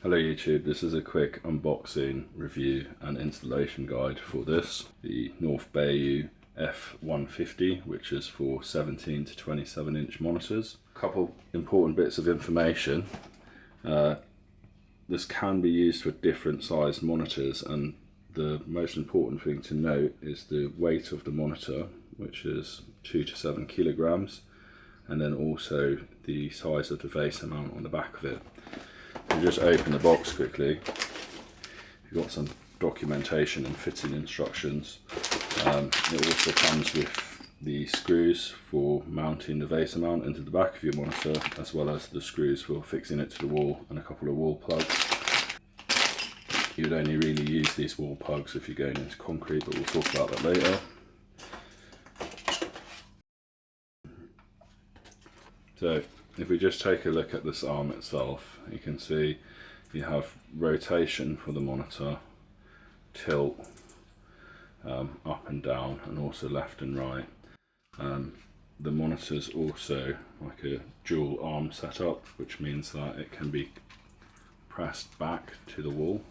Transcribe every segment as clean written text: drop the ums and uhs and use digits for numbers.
Hello YouTube, this is a quick unboxing, review and installation guide for this, the North Bayou F150, which is for 17 to 27 inch monitors. A couple important bits of information. This can be used for different sized monitors, and the most important thing to note is the weight of the monitor, which is 2 to 7 kilograms, and then also the size of the vase amount on the back of it. We'll just open the box quickly. You've got some documentation and fitting instructions. It also comes with the screws for mounting the vase mount into the back of your monitor, as well as the screws for fixing it to the wall and a couple of wall plugs. You'd only really use these wall plugs if you're going into concrete, but we'll talk about that later. So if we just take a look at this arm itself, you can see you have rotation for the monitor, tilt, up and down, and also left and right. The monitor's also like a dual arm setup, which means that it can be pressed back to the wall,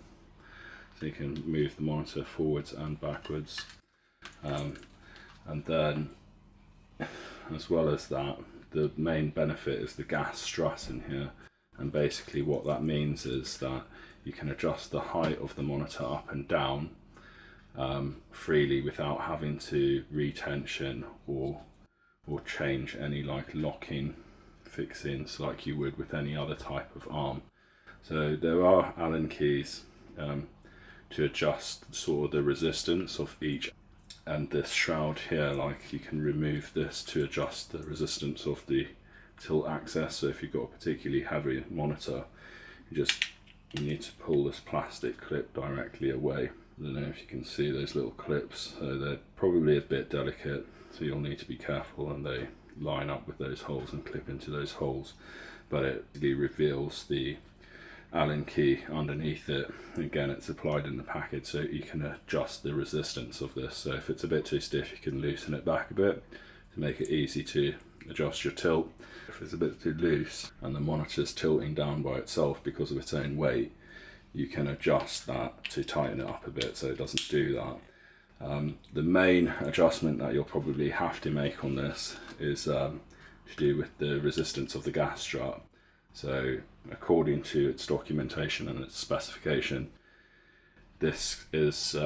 so you can move the monitor forwards and backwards. And then, as well as that, the main benefit is the gas strut in here, and basically what that means is that you can adjust the height of the monitor up and down freely without having to retension or change any like locking fixings like you would with any other type of arm. So there are Allen keys to adjust sort of the resistance of each. And this shroud here, like, you can remove this to adjust the resistance of the tilt axis. So if you've got a particularly heavy monitor, you need to pull this plastic clip directly away. I don't know if you can see those little clips, so they're probably a bit delicate, so you'll need to be careful, and they line up with those holes and clip into those holes. But it really reveals the Allen key underneath it. Again, it's applied in the package, so you can adjust the resistance of this. So if it's a bit too stiff, you can loosen it back a bit to make it easy to adjust your tilt. If it's a bit too loose and the monitor's tilting down by itself because of its own weight, you can adjust that to tighten it up a bit so it doesn't do that. The main adjustment that you'll probably have to make on this is to do with the resistance of the gas strut. So according to its documentation and its specification, this is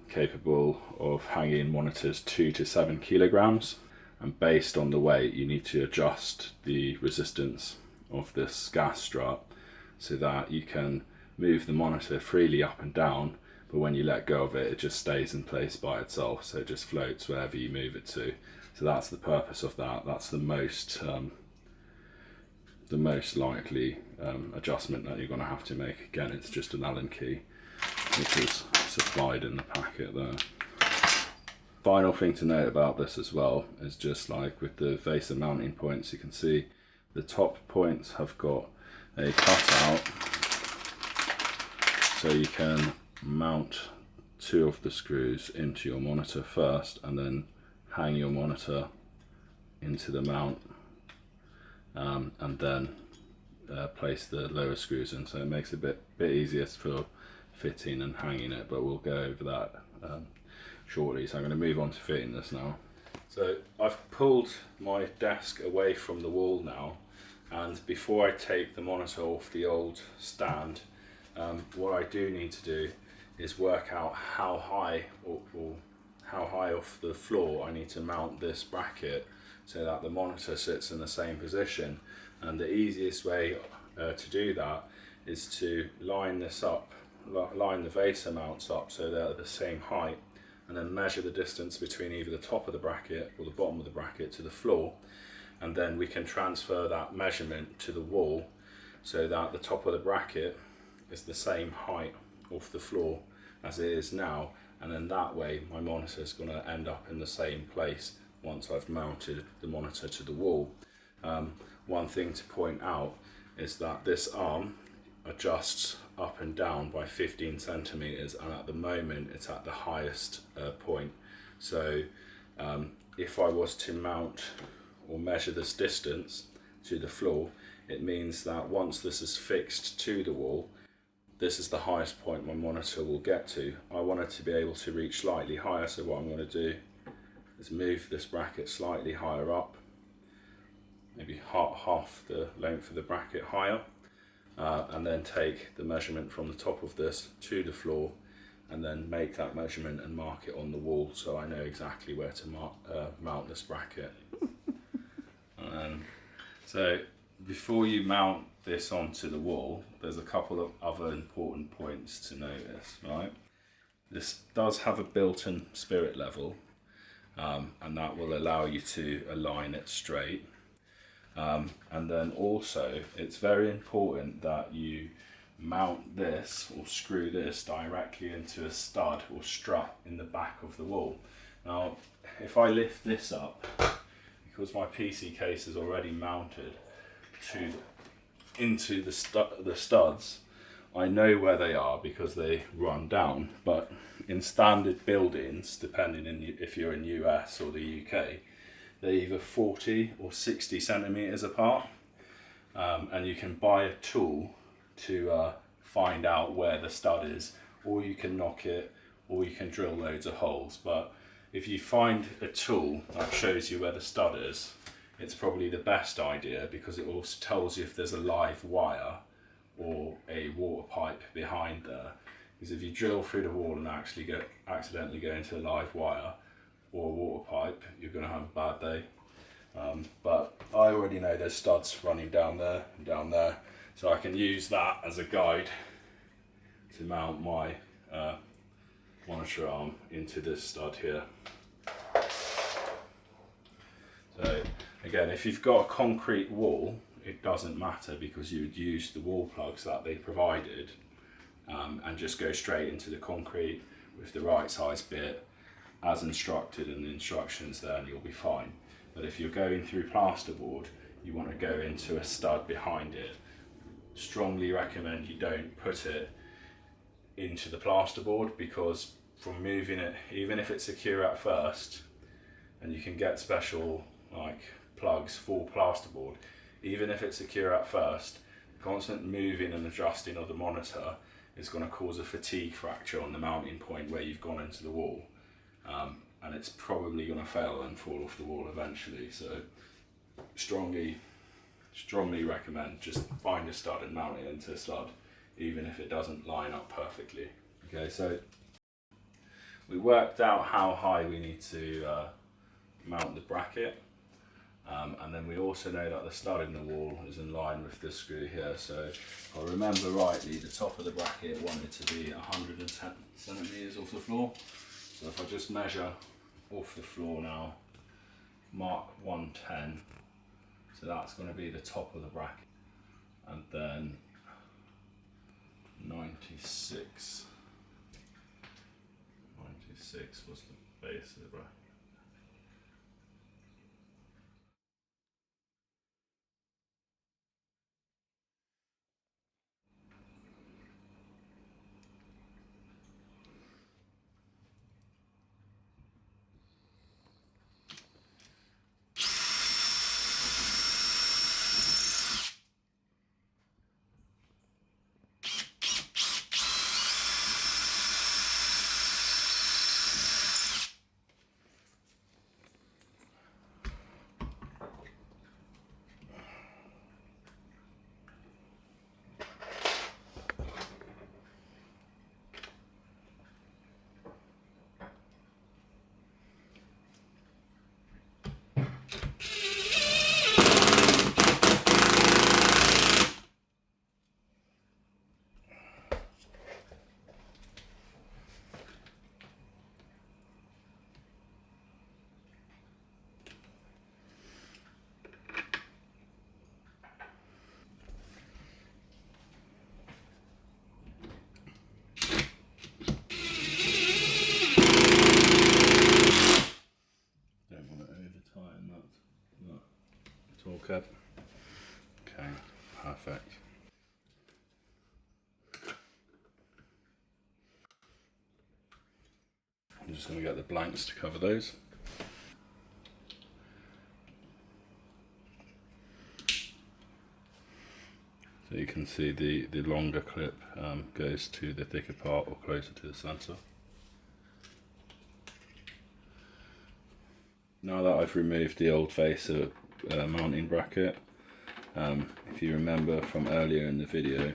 capable of hanging monitors 2 to 7 kilograms, and based on the weight you need to adjust the resistance of this gas strut so that you can move the monitor freely up and down, but when you let go of it, it just stays in place by itself, so it just floats wherever you move it to. So that's the purpose of that. That's the most likely adjustment that you're going to have to make. Again, it's just an Allen key, which is supplied in the packet there. Final thing to note about this as well is just like with the vase mounting points, you can see the top points have got a cutout, so you can mount 2 of the screws into your monitor first and then hang your monitor into the mount, and then place the lower screws in, so it makes it a bit easier for fitting and hanging it, but we'll go over that shortly. So I'm going to move on to fitting this now. So I've pulled my desk away from the wall now, and before I take the monitor off the old stand, what I do need to do is work out how high or how high off the floor I need to mount this bracket so that the monitor sits in the same position. And the easiest way to do that is to line this up, line the vase mounts up so they're the same height, and then measure the distance between either the top of the bracket or the bottom of the bracket to the floor, and then we can transfer that measurement to the wall so that the top of the bracket is the same height off the floor as it is now, and then that way my monitor is going to end up in the same place once I've mounted the monitor to the wall. One thing to point out is that this arm adjusts up and down by 15 centimeters, and at the moment it's at the highest point. So if I was to mount or measure this distance to the floor, it means that once this is fixed to the wall, this is the highest point my monitor will get to. I want it to be able to reach slightly higher, so what I'm going to do is move this bracket slightly higher up, maybe half the length of the bracket higher, and then take the measurement from the top of this to the floor, and then make that measurement and mark it on the wall so I know exactly where to mount this bracket. So before you mount this onto the wall, there's a couple of other important points to notice, right? This does have a built-in spirit level, and that will allow you to align it straight. And then also, it's very important that you mount this or screw this directly into a stud or strut in the back of the wall. Now, if I lift this up, because my PC case is already mounted into the studs, I know where they are because they run down. But in standard buildings, depending on if you're in US or the UK, they're either 40 or 60 centimeters apart, and you can buy a tool to find out where the stud is, or you can knock it, or you can drill loads of holes. But if you find a tool that shows you where the stud is, it's probably the best idea, because it also tells you if there's a live wire or a water pipe behind there. Because if you drill through the wall and accidentally go into a live wire or a water pipe, you're going to have a bad day. But I already know there's studs running down there and down there, so I can use that as a guide to mount my monitor arm into this stud here. So again, if you've got a concrete wall, it doesn't matter, because you would use the wall plugs that they provided, and just go straight into the concrete with the right size bit as instructed in the instructions there, and you'll be fine. But if you're going through plasterboard, you want to go into a stud behind it. Strongly recommend you don't put it into the plasterboard, because from moving it, even if it's secure at first, and you can get special like plugs for plasterboard, even if it's secure at first, constant moving and adjusting of the monitor is going to cause a fatigue fracture on the mounting point where you've gone into the wall, and it's probably going to fail and fall off the wall eventually. So strongly recommend just find a stud and mount it into a stud, even if it doesn't line up perfectly. Okay, so we worked out how high we need to mount the bracket, and then we also know that the stud in the wall is in line with this screw here. So if I remember rightly, the top of the bracket wanted to be 110 centimeters off the floor. So if I just measure off the floor now, mark 110, so that's going to be the top of the bracket, and then 96 was the base of the bracket. Okay, perfect. I'm just going to get the blanks to cover those. So you can see the longer clip goes to the thicker part or closer to the centre. Now that I've removed the old facer mounting bracket, if you remember from earlier in the video,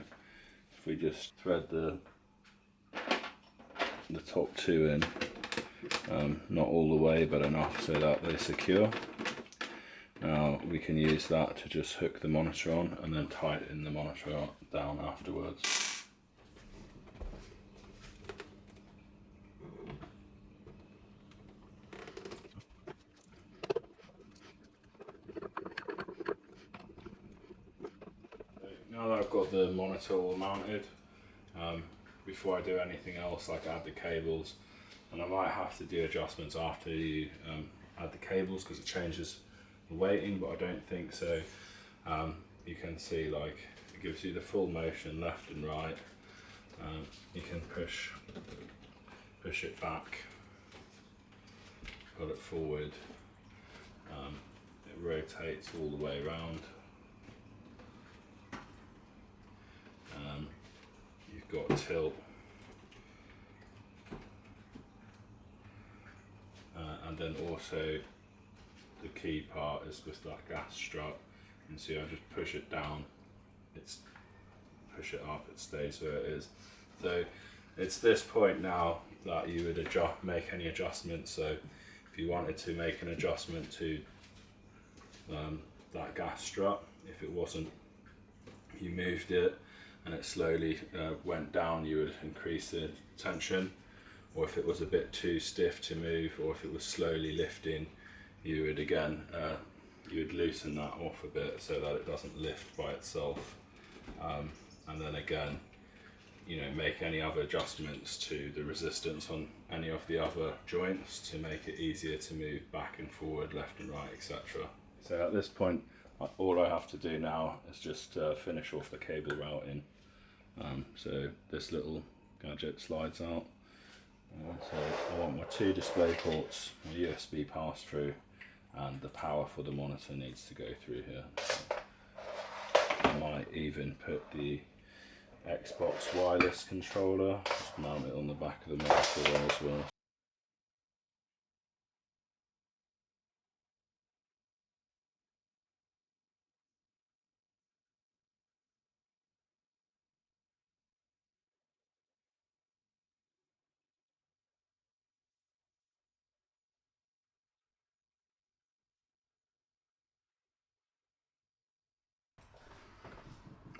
if we just thread the top two in, not all the way but enough so that they're secure. Now we can use that to just hook the monitor on and then tighten the monitor down afterwards. Now that I've got the monitor all mounted, before I do anything else, like add the cables, and I might have to do adjustments after you add the cables because it changes the weighting, but I don't think so. You can see, like, it gives you the full motion left and right. You can push it back, pull it forward. It rotates all the way around. You've got tilt, and then also the key part is with that gas strut. You can see I just push it down, push it up, it stays where it is. So it's this point now that you would make any adjustments. So if you wanted to make an adjustment to that gas strut, if it wasn't, you moved it and it slowly went down, you would increase the tension, or if it was a bit too stiff to move, or if it was slowly lifting, you would again you would loosen that off a bit so that it doesn't lift by itself, and then again, you know, make any other adjustments to the resistance on any of the other joints to make it easier to move back and forward, left and right, etc. So at this point, all I have to do now is just finish off the cable routing. So this little gadget slides out. So I want my two display ports, my USB pass through, and the power for the monitor needs to go through here. I might even put the Xbox wireless controller, just mount it on the back of the monitor there as well.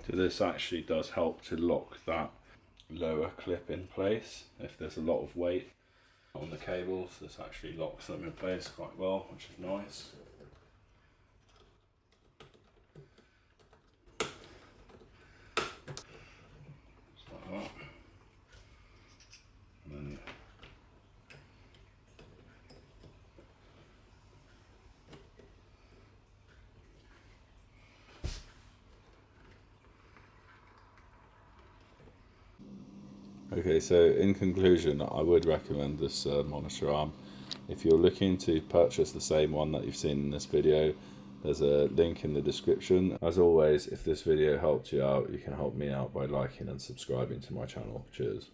So this actually does help to lock that lower clip in place. If there's a lot of weight on the cables, this actually locks them in place quite well, which is nice. Just like that. And then okay, so in conclusion, I would recommend this monitor arm. If you're looking to purchase the same one that you've seen in this video, there's a link in the description. As always, if this video helped you out, you can help me out by liking and subscribing to my channel. Cheers.